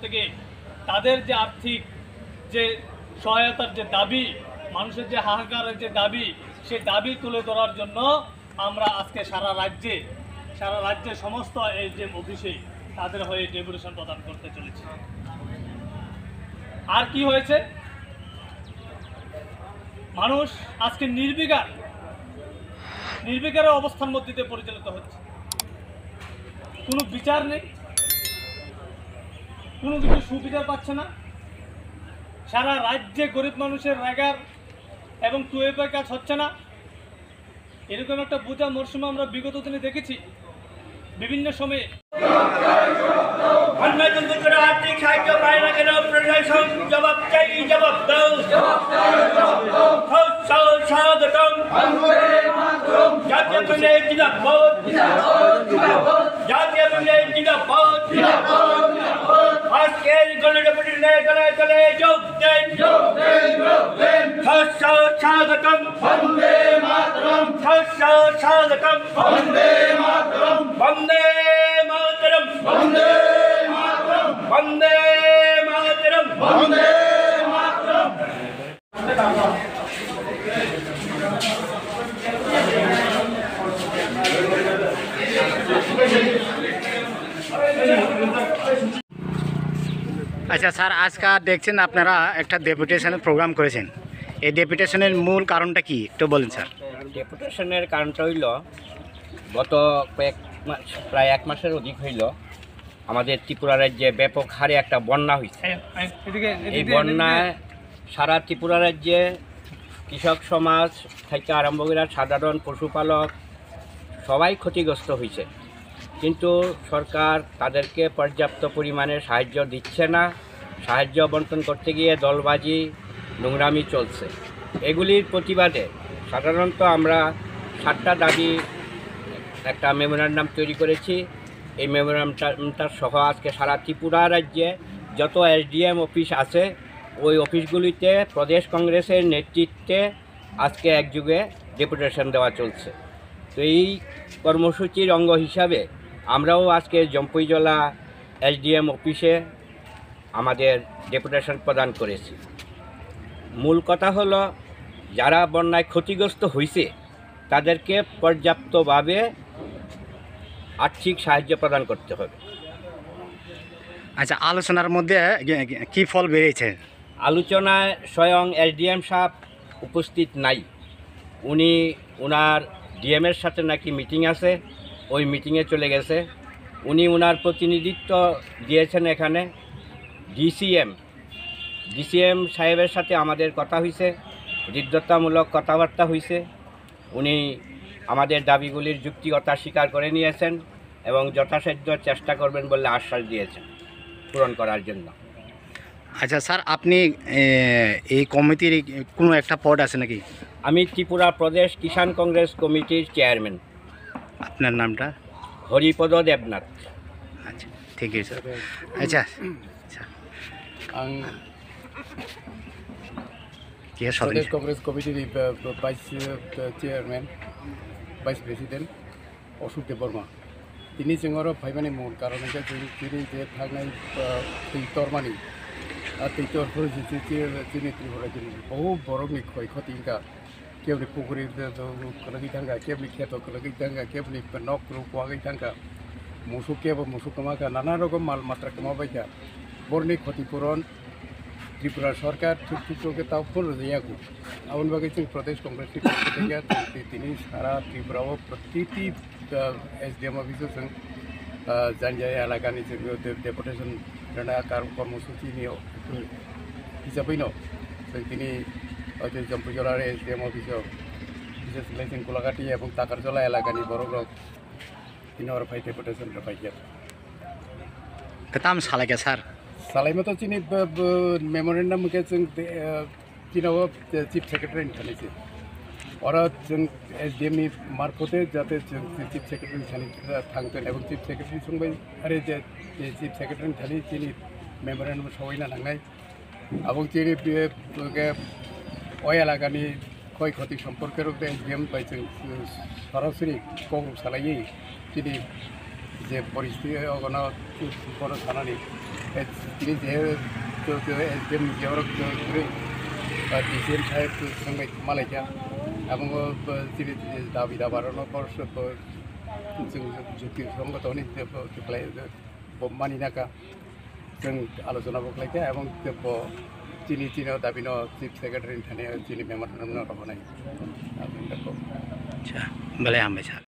থেকে তাদের যে আর্থিক যে সহায়তার যে দাবি, মানুষের যে হাহাকারের যে দাবি, সেই দাবি তুলে ধরার জন্য আমরা আজকে সারা রাজ্যে সমস্ত এসডিএম অফিসে তাদের হয়ে ডেপুটেশন প্রদান করতে চলেছি। আর কি হয়েছে, মানুষ আজকে নির্বিকার অবস্থার মধ্যে দিয়ে পরিচালিত হচ্ছে। কোনো বিচার নেই, কোনো কিছু সুবিচার পাচ্ছে না। সারা রাজ্যে গরিব মানুষের রাগার এবং টুয়েপের কাজ হচ্ছে না। এরকম একটা বোঝা মরশুম আমরা বিগত দিনে দেখেছি বিভিন্ন সময়ে। আর্থিক সাহায্য পায় না কেন প্রশাসন জবাব চাই, জবাব দাও। স্বাগতম জাতীয় পঞ্চায়েত জিন্দাবাদ, জাতীয় পঞ্চায়েত জিন্দাবাদ। আজকের গণডেপুটেশনে দলে যোগ দেন। স্বাগতম, স্বাগতম, বন্দে মাতরম, বন্দে মাতরম, বন্দে মাতরম। আচ্ছা স্যার, আজকাল দেখছেন আপনারা একটা ডেপুটেশনের প্রোগ্রাম করেছেন, এই ডেপুটেশনের মূল কারণটা কি একটু বলেন স্যার। ডেপুটেশনের কারণটা হইল, গত কয়েক মাস, প্রায় 1 মাসের অধিক হইল আমাদের ত্রিপুরা রাজ্যে ব্যাপক হারে একটা বন্যা হয়েছে। এই বন্যায় সারা ত্রিপুরা রাজ্যে কৃষক সমাজ থেকে আরম্ভ করে সাধারণ পশুপালক সবাই ক্ষতিগ্রস্ত হয়েছে, কিন্তু সরকার তাদেরকে পর্যাপ্ত পরিমাণে সাহায্য দিচ্ছে না। সাহায্য বন্টন করতে গিয়ে দলবাজি, নোংরামি চলছে। এগুলির প্রতিবাদে সাধারণত আমরা 7টা দাবি একটা মেমোরান্ডাম তৈরি করেছি। এই মেমোরান্ডামটা সহ আজকে সারা ত্রিপুরা রাজ্যে যত এসডিএম অফিস আছে ওই অফিসগুলিতে প্রদেশ কংগ্রেসের নেতৃত্বে আজকে একযোগে ডেপুটেশন দেওয়া চলছে। তো এই কর্মসূচির অঙ্গ হিসাবে আমরাও আজকে জম্পুইজলা এসডিএম অফিসে আমাদের ডেপুটেশন প্রদান করেছি। মূল কথা হলো, যারা বন্যায় ক্ষতিগ্রস্ত হয়েছে তাদেরকে পর্যাপ্তভাবে আর্থিক সাহায্য প্রদান করতে হবে। আচ্ছা, আলোচনার মধ্যে কি ফল বেরিয়েছে? আলোচনায় স্বয়ং এসডিএম সাহেব উপস্থিত নাই। উনি ওনার ডিএমের সাথে নাকি মিটিং আছে, ওই মিটিংয়ে চলে গেছে। উনি ওনার প্রতিনিধিত্ব দিয়েছেন এখানে। ডিসিএম সাহেবের সাথে আমাদের কথা হয়েছে, হৃদ্যতামূলক কথাবার্তা হয়েছে। উনি আমাদের দাবিগুলির যুক্তিকতা স্বীকার করে নিয়েছেন এবং যথাসাধ্য চেষ্টা করবেন বলে আশ্বাস দিয়েছেন পূরণ করার জন্য। আচ্ছা স্যার, আপনি এই কমিটির কোনো একটা পদ আছে নাকি? আমি ত্রিপুরা প্রদেশ কিষাণ কংগ্রেস কমিটির চেয়ারম্যান। আপনার নামটা? হরিপদ দেবনাথ। আচ্ছা, ঠিক আছে স্যার। আচ্ছা आं কি Pradesh Congress committee vice chairman vice president Ashok Dev Barma তিনি जों फाइमानि मूल कारण जोंनि जे थांनाय तैतरमानि तैतरफोर जोंनि त्रिपुरा बहु बरफनि क्षय क्षतिंका केवनि पुखुरि कलगै थांगा केवनि खेत कलगै थांगा केवनि नक रुखवागै थांगा मोसौ केब मोसौ कमाका नाना रकम माल मात्रा कमाबायका बरनि क्षतिपूरण त्रिपुरा सरकार ठीक के ताव फुल जायागौ आउन बागै जों प्रदेश कांग्रेस दिनै सारा त्रिपुरा प्रति एसडिएम अफिस जों जान्जाय एलाकानि जों डेपुटेशन कर्मसूचिनि हिसाबैनो जों दिनै जम्पुजला एसडिएम अफिसाव बिसेसलि जों गलाघाटी एवं ताकारजला एलाकानि बर'ग्राम दिनहर फाइ डेपुटेशन फाइया केताम सालायगा सार सालायमा तो चिनी मेमोरेंडम के जों दिनाव चीफ सेक्रेटारि थानायसै और जों एसडिएम नि मार्फते जाते जों चीफ सेक्रेटारि थांगोन एवं चीफ सेक्रेटारि संबाय आरो जे चीफ सेक्रेटारि थानाय चिनी मेमोरेंडम सहायना लांनाय এবং चिनी बे ओय एलाकानि क्षय क्षति सम्पर्केर एसडिएम बाय जों सरासरि कौरव सालायै चिनी जे परिस्थिति अगना बर थानानै তিনি যেহেতু নিজের ডিসিএম সাহেব সঙ্গে মালাইকা এবং তিনি দাবি দাবানোর পর जों যুক্তিসঙ্গত मानिनाका जों आलोचना बख्लायखा এবং চিনি দাবি চিফ সেক্রেটারি থানে চিনি মেম্বার রহনাই আচ্ছা বলে হামে স্যার